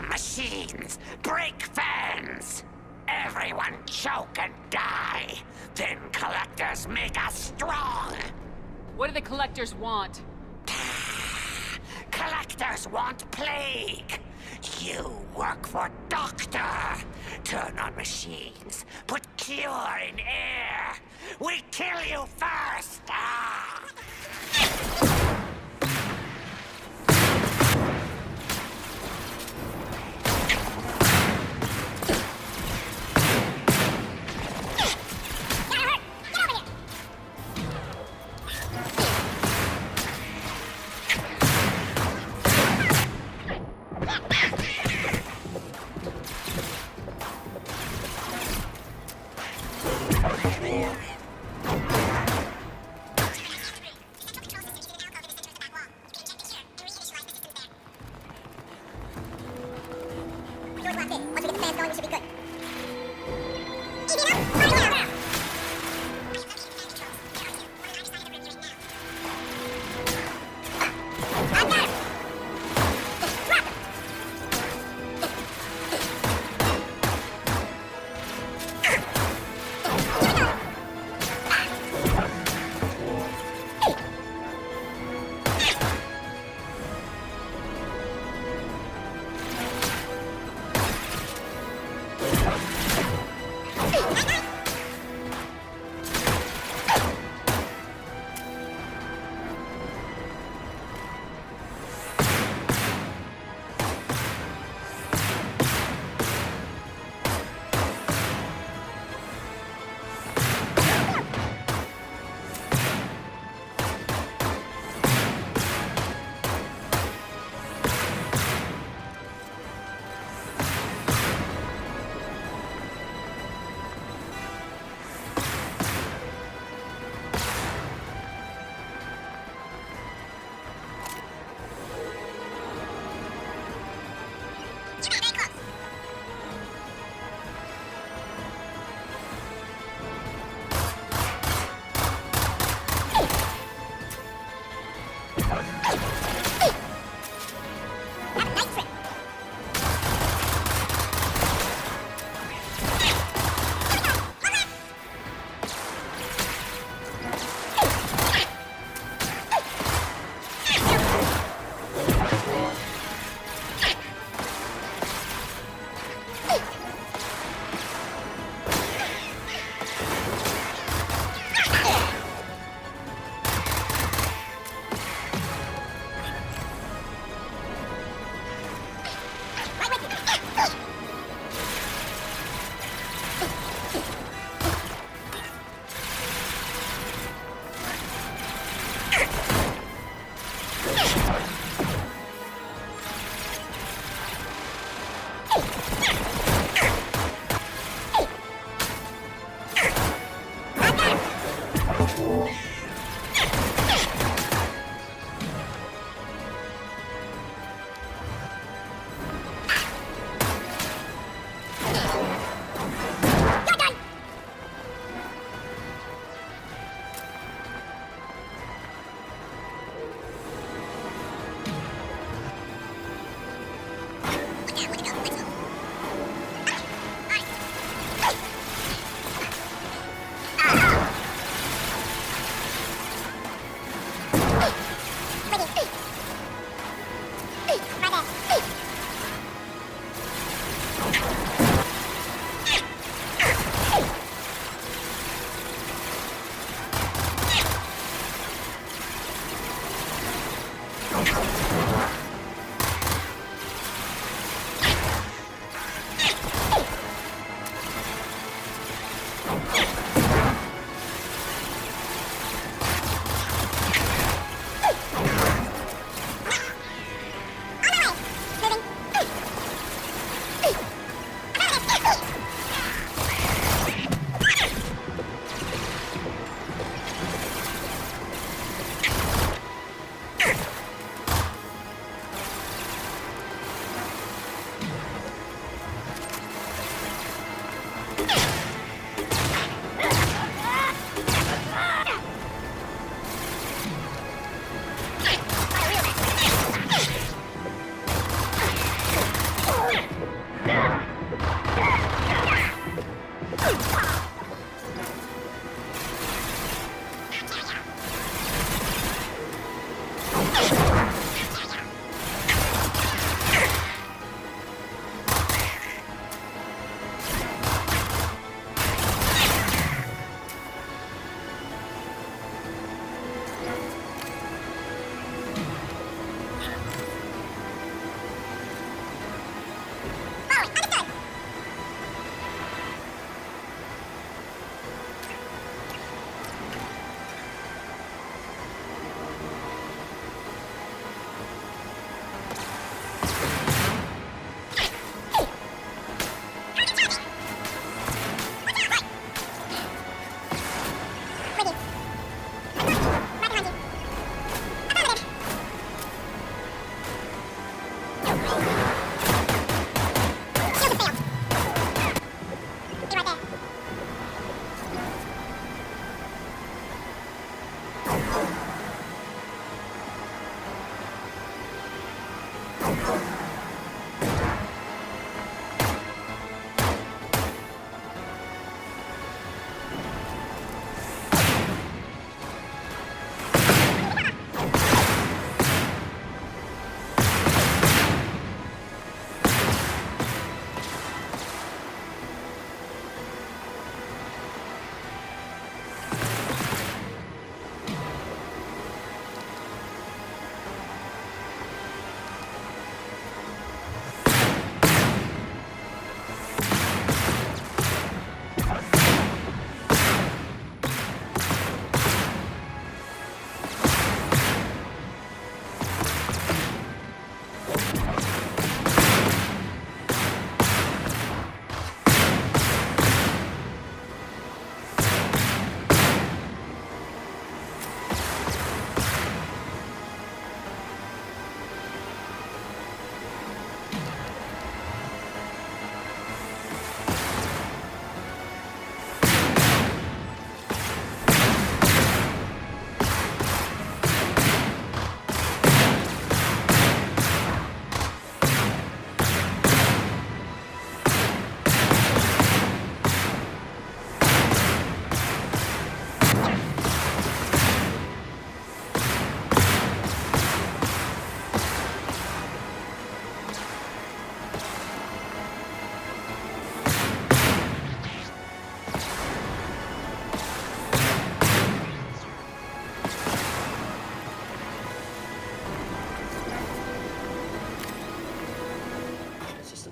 Jam machines, break fans. Everyone choke and die. Then collectors make us strong. What do the collectors want? Collectors want plague. You work for Doctor. Turn on machines. Put cure in air. We kill you first.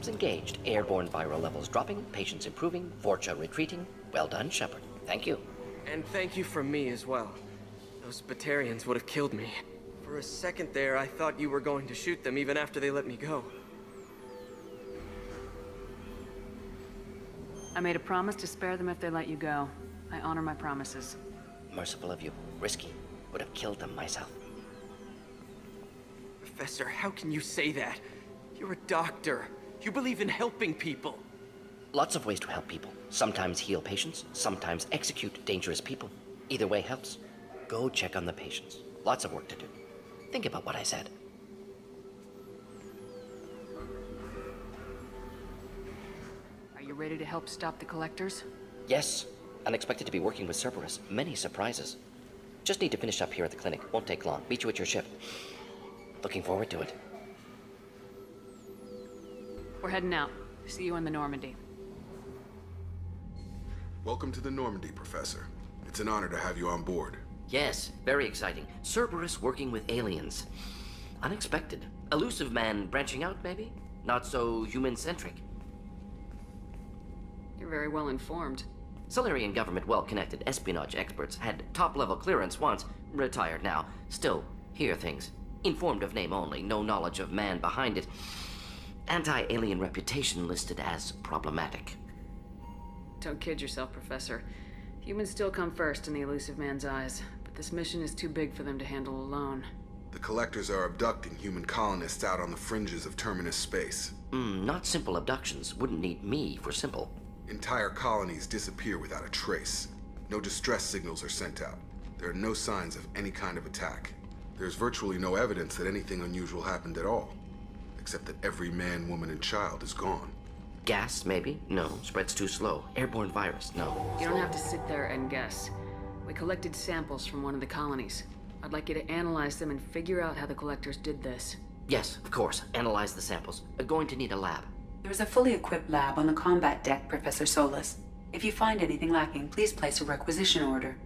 systems engaged. Airborne viral levels dropping, patients improving, Vorcha retreating. Well done, Shepard. Thank you. And thank you from me as well. Those Batarians would have killed me. For a second there, I thought you were going to shoot them even after they let me go. I made a promise to spare them if they let you go. I honor my promises. Merciful of you. Risky. Would have killed them myself. Professor, how can you say that? You're a doctor. You believe in helping people. Lots of ways to help people. Sometimes heal patients, sometimes execute dangerous people. Either way helps. Go check on the patients. Lots of work to do. Think about what I said. Are you ready to help stop the collectors? Yes. Unexpected to be working with Cerberus. Many surprises. Just need to finish up here at the clinic. Won't take long. Meet you at your ship. Looking forward to it. We're heading out. See you in the Normandy. Welcome to the Normandy, Professor. It's an honor to have you on board. Yes, very exciting. Cerberus working with aliens. Unexpected. Elusive man branching out, maybe? Not so human-centric. You're very well informed. Solarian government well-connected espionage experts had top-level clearance once, retired now. Still, hear things. Informed of name only, no knowledge of man behind it. Anti-alien reputation listed as problematic. Don't kid yourself, Professor. Humans still come first in the elusive man's eyes, but this mission is too big for them to handle alone. The Collectors are abducting human colonists out on the fringes of terminus space. Not simple abductions. Wouldn't need me for simple. Entire colonies disappear without a trace. No distress signals are sent out. There are no signs of any kind of attack. There's virtually no evidence that anything unusual happened at all. Except that every man, woman, and child is gone. Gas, maybe? No. Spreads too slow. Airborne virus? No. You don't have to sit there and guess. We collected samples from one of the colonies. I'd like you to analyze them and figure out how the collectors did this. Yes, of course. Analyze the samples. Going to need a lab. There is a fully equipped lab on the combat deck, Professor Solis. If you find anything lacking, please place a requisition order.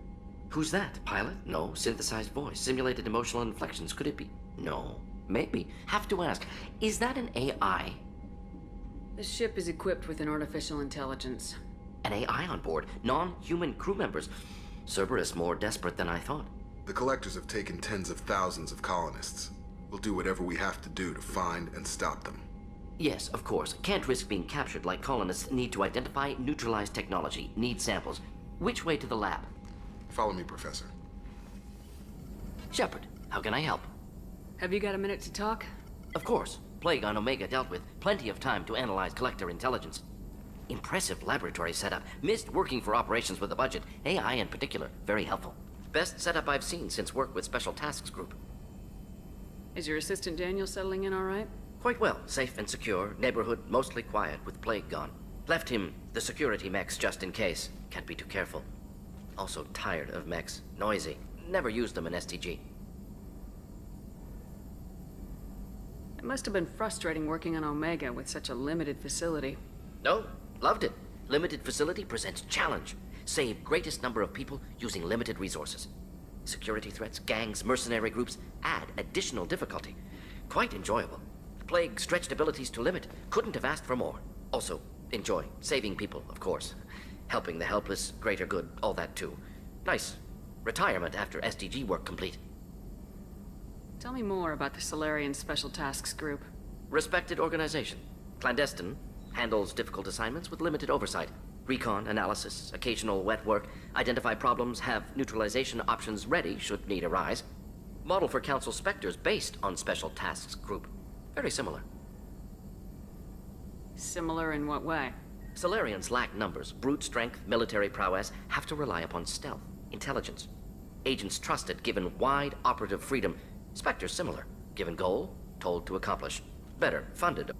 Who's that? Pilot? No. Synthesized voice. Simulated emotional inflections. Could it be? No. Maybe. Have to ask. Is that an AI? The ship is equipped with an artificial intelligence. An AI on board? Non-human crew members? Cerberus more desperate than I thought. The Collectors have taken tens of thousands of colonists. We'll do whatever we have to do to find and stop them. Yes, of course. Can't risk being captured like colonists need to identify, neutralize technology, need samples. Which way to the lab? Follow me, Professor. Shepard, how can I help? Have you got a minute to talk? Of course. Plague on Omega dealt with. Plenty of time to analyze collector intelligence. Impressive laboratory setup. Missed working for operations with a budget. AI in particular. Very helpful. Best setup I've seen since work with Special Tasks Group. Is your assistant Daniel settling in all right? Quite well. Safe and secure. Neighborhood mostly quiet with Plague gone. Left him the security mechs just in case. Can't be too careful. Also tired of mechs. Noisy. Never used them in STG. It must have been frustrating working on Omega with such a limited facility. No, loved it. Limited facility presents challenge. Save greatest number of people using limited resources. Security threats, gangs, mercenary groups add additional difficulty. Quite enjoyable. Plague stretched abilities to limit. Couldn't have asked for more. Also, enjoy. Saving people, of course. Helping the helpless, greater good, all that too. Nice. Retirement after SDG work complete. Tell me more about the Solarian Special Tasks Group. Respected organization. Clandestine. Handles difficult assignments with limited oversight. Recon, analysis, occasional wet work. Identify problems, have neutralization options ready should need arise. Model for Council Spectres based on Special Tasks Group. Very similar. Similar in what way? Solarians lack numbers, brute strength, military prowess, have to rely upon stealth, intelligence. Agents trusted, given wide operative freedom. Spectres similar, given goal, told to accomplish. Better, funded.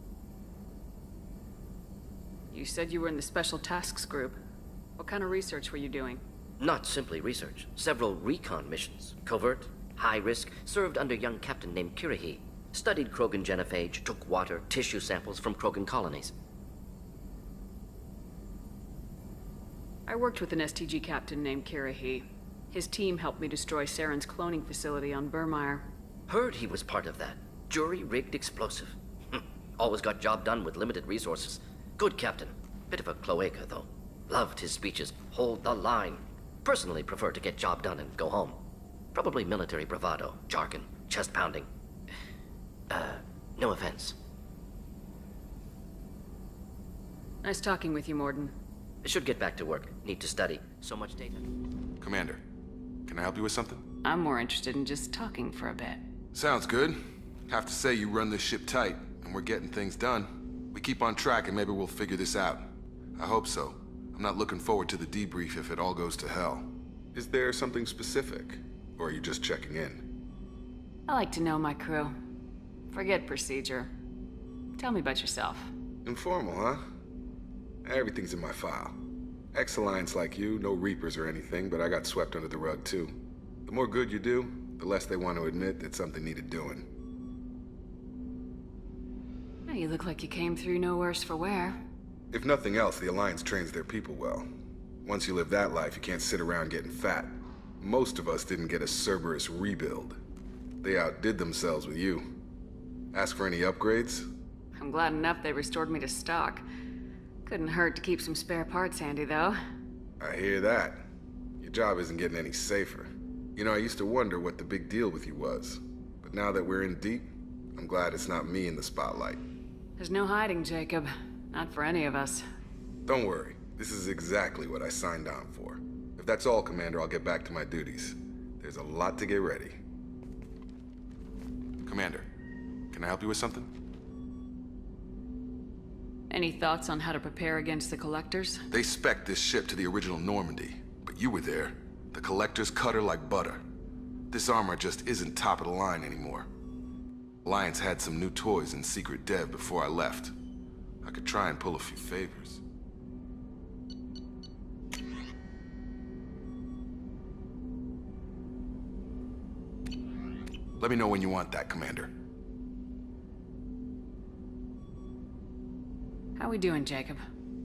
You said you were in the Special Tasks Group. What kind of research were you doing? Not simply research. Several recon missions. Covert, high risk, served under young captain named Kirihi. Studied Krogan genophage, took water, tissue samples from Krogan colonies. I worked with an STG captain named Kirihi. His team helped me destroy Saren's cloning facility on Burmire. Heard he was part of that. Jury-rigged explosive. Always got job done with limited resources. Good captain. Bit of a cloaca, though. Loved his speeches. Hold the line. Personally prefer to get job done and go home. Probably military bravado, jargon, chest pounding. No offense. Nice talking with you, Morden. Should get back to work. Need to study. So much data. Commander, can I help you with something? I'm more interested in just talking for a bit. Sounds good. Have to say you run this ship tight, and we're getting things done. We keep on track and maybe we'll figure this out. I hope so. I'm not looking forward to the debrief if it all goes to hell. Is there something specific? Or are you just checking in? I like to know my crew. Forget procedure. Tell me about yourself. Informal, huh? Everything's in my file. Ex-Alliance like you, no Reapers or anything, but I got swept under the rug too. The more good you do, the less they want to admit that something needed doing. Well, you look like you came through no worse for wear. If nothing else, the Alliance trains their people well. Once you live that life, you can't sit around getting fat. Most of us didn't get a Cerberus rebuild. They outdid themselves with you. Ask for any upgrades? I'm glad enough they restored me to stock. Couldn't hurt to keep some spare parts handy, though. I hear that. Your job isn't getting any safer. You know, I used to wonder what the big deal with you was. But now that we're in deep, I'm glad it's not me in the spotlight. There's no hiding, Jacob. Not for any of us. Don't worry. This is exactly what I signed on for. If that's all, Commander, I'll get back to my duties. There's a lot to get ready. Commander, can I help you with something? Any thoughts on how to prepare against the Collectors? They spec'd this ship to the original Normandy, but you were there. The Collectors cut her like butter. This armor just isn't top of the line anymore. Alliance had some new toys in secret dev before I left. I could try and pull a few favors. Let me know when you want that, Commander. How we doing, Jacob?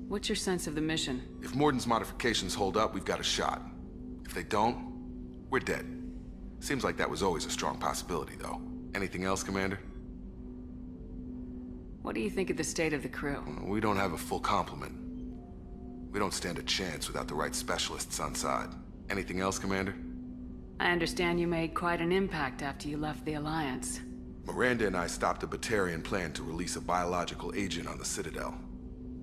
What's your sense of the mission? If Morden's modifications hold up, we've got a shot. If they don't, we're dead. Seems like that was always a strong possibility, though. Anything else, Commander? What do you think of the state of the crew? We don't have a full complement. We don't stand a chance without the right specialists on side. Anything else, Commander? I understand you made quite an impact after you left the Alliance. Miranda and I stopped a Batarian plan to release a biological agent on the Citadel.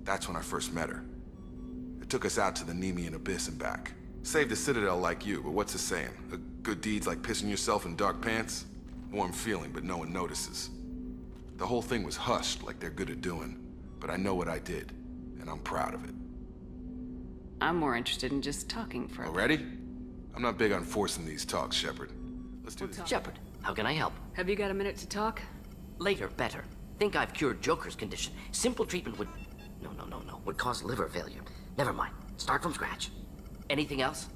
That's when I first met her. It took us out to the Nemean Abyss and back. Saved the Citadel like you, but what's the saying? A good deed's like pissing yourself in dark pants? Warm feeling, but no one notices. The whole thing was hushed like they're good at doing, but I know what I did, and I'm proud of it. I'm more interested in just talking for a bit. Already? I'm not big on forcing these talks, Shepard. Let's do this. Shepard, how can I help? Have you got a minute to talk? Later, better. Think I've cured Joker's condition. Simple treatment would... No. Would cause liver failure. Never mind. Start from scratch. Anything else?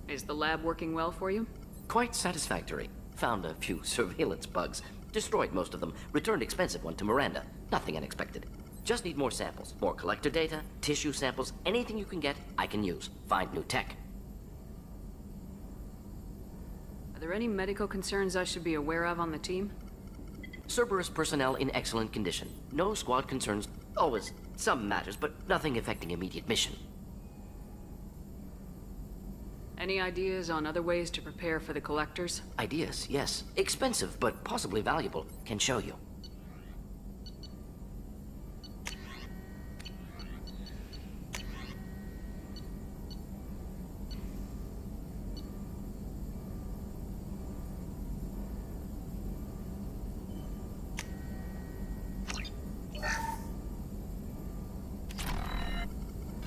Is the lab working well for you? Quite satisfactory. Found a few surveillance bugs. Destroyed most of them. Returned expensive one to Miranda. Nothing unexpected. Just need more samples. More collector data, tissue samples, anything you can get, I can use. Find new tech. Are there any medical concerns I should be aware of on the team? Cerberus personnel in excellent condition. No squad concerns. Always some matters, but nothing affecting immediate mission. Any ideas on other ways to prepare for the Collectors? Ideas, yes. Expensive, but possibly valuable. Can show you.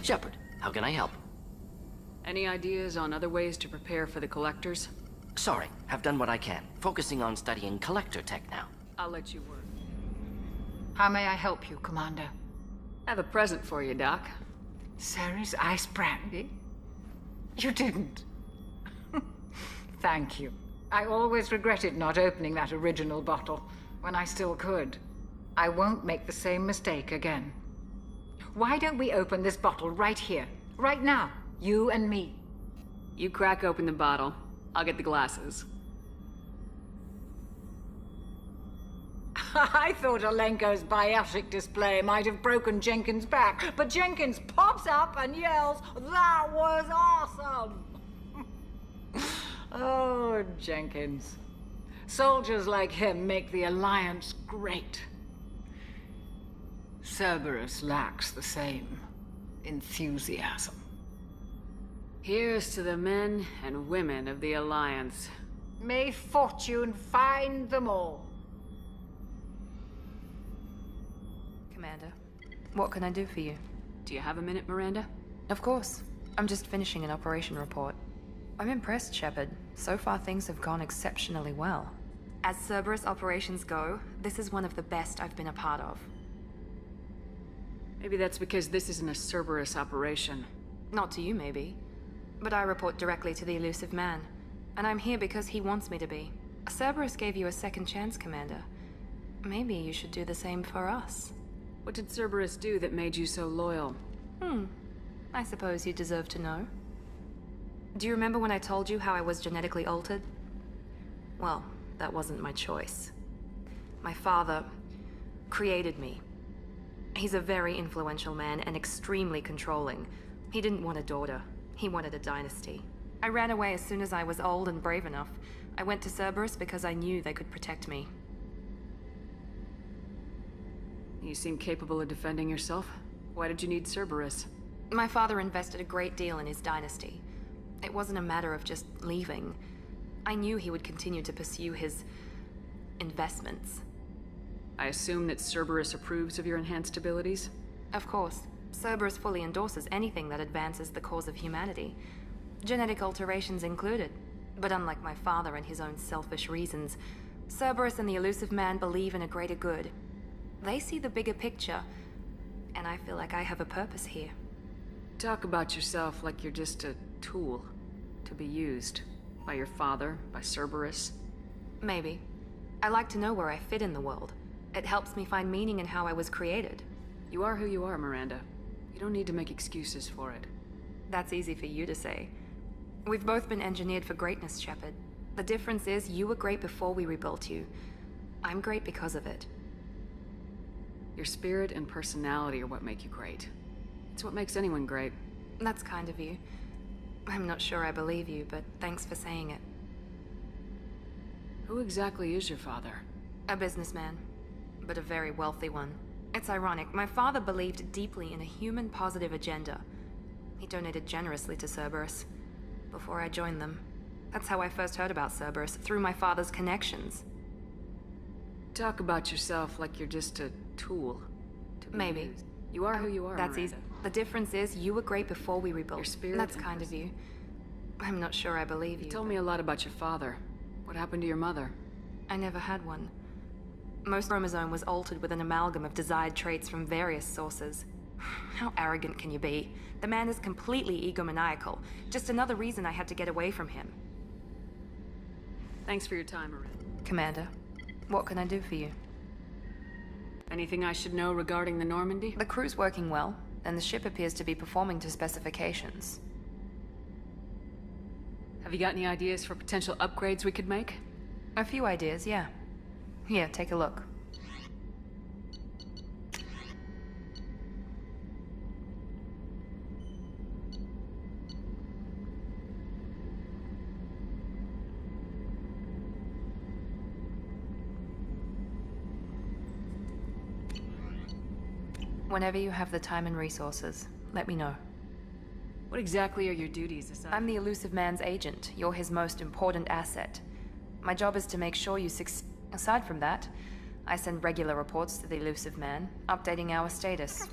Shepard, how can I help? Any ideas on other ways to prepare for the Collectors? Sorry, have done what I can. Focusing on studying collector tech now. I'll let you work. How may I help you, Commander? I have a present for you, Doc. Ceres ice brandy? You didn't. Thank you. I always regretted not opening that original bottle when I still could. I won't make the same mistake again. Why don't we open this bottle right here, right now, you and me? You crack open the bottle. I'll get the glasses. I thought Alenko's biotic display might have broken Jenkins' back, but Jenkins pops up and yells, "That was awesome!" Oh, Jenkins. Soldiers like him make the Alliance great. Cerberus lacks the same enthusiasm. Here's to the men and women of the Alliance. May fortune find them all. Commander, what can I do for you? Do you have a minute, Miranda? Of course. I'm just finishing an operation report. I'm impressed, Shepard. So far things have gone exceptionally well. As Cerberus operations go, this is one of the best I've been a part of. Maybe that's because this isn't a Cerberus operation. Not to you, maybe. But I report directly to the elusive man. And I'm here because he wants me to be. Cerberus gave you a second chance, Commander. Maybe you should do the same for us. What did Cerberus do that made you so loyal? I suppose you deserve to know. Do you remember when I told you how I was genetically altered? Well, that wasn't my choice. My father created me. He's a very influential man and extremely controlling. He didn't want a daughter. He wanted a dynasty. I ran away as soon as I was old and brave enough. I went to Cerberus because I knew they could protect me. You seem capable of defending yourself. Why did you need Cerberus? My father invested a great deal in his dynasty. It wasn't a matter of just leaving. I knew he would continue to pursue his investments. I assume that Cerberus approves of your enhanced abilities? Of course. Cerberus fully endorses anything that advances the cause of humanity. Genetic alterations included. But unlike my father and his own selfish reasons, Cerberus and the elusive man believe in a greater good. They see the bigger picture, and I feel like I have a purpose here. Talk about yourself like you're just a tool to be used by your father, by Cerberus. Maybe. I like to know where I fit in the world. It helps me find meaning in how I was created. You are who you are, Miranda. You don't need to make excuses for it. That's easy for you to say. We've both been engineered for greatness, Shepard. The difference is you were great before we rebuilt you. I'm great because of it. Your spirit and personality are what make you great. It's what makes anyone great. That's kind of you. I'm not sure I believe you, but thanks for saying it. Who exactly is your father? A businessman, but a very wealthy one. It's ironic. My father believed deeply in a human-positive agenda. He donated generously to Cerberus before I joined them. That's how I first heard about Cerberus, through my father's connections. Talk about yourself like you're just a tool to be Maybe. used. You are who you are, That's Miranda. easy. The difference is you were great before we rebuilt. Your spirit That's and kind of you. I'm not sure I believe you. You told me a lot about your father. What happened to your mother? I never had one. Most chromosome was altered with an amalgam of desired traits from various sources. How arrogant can you be? The man is completely egomaniacal. Just another reason I had to get away from him. Thanks for your time, Miranda. Commander, what can I do for you? Anything I should know regarding the Normandy? The crew's working well, and the ship appears to be performing to specifications. Have you got any ideas for potential upgrades we could make? A few ideas, yeah. Here, take a look. Whenever you have the time and resources, let me know. What exactly are your duties aside? I'm the elusive man's agent. You're his most important asset. My job is to make sure you Aside from that, I send regular reports to the elusive man, updating our status.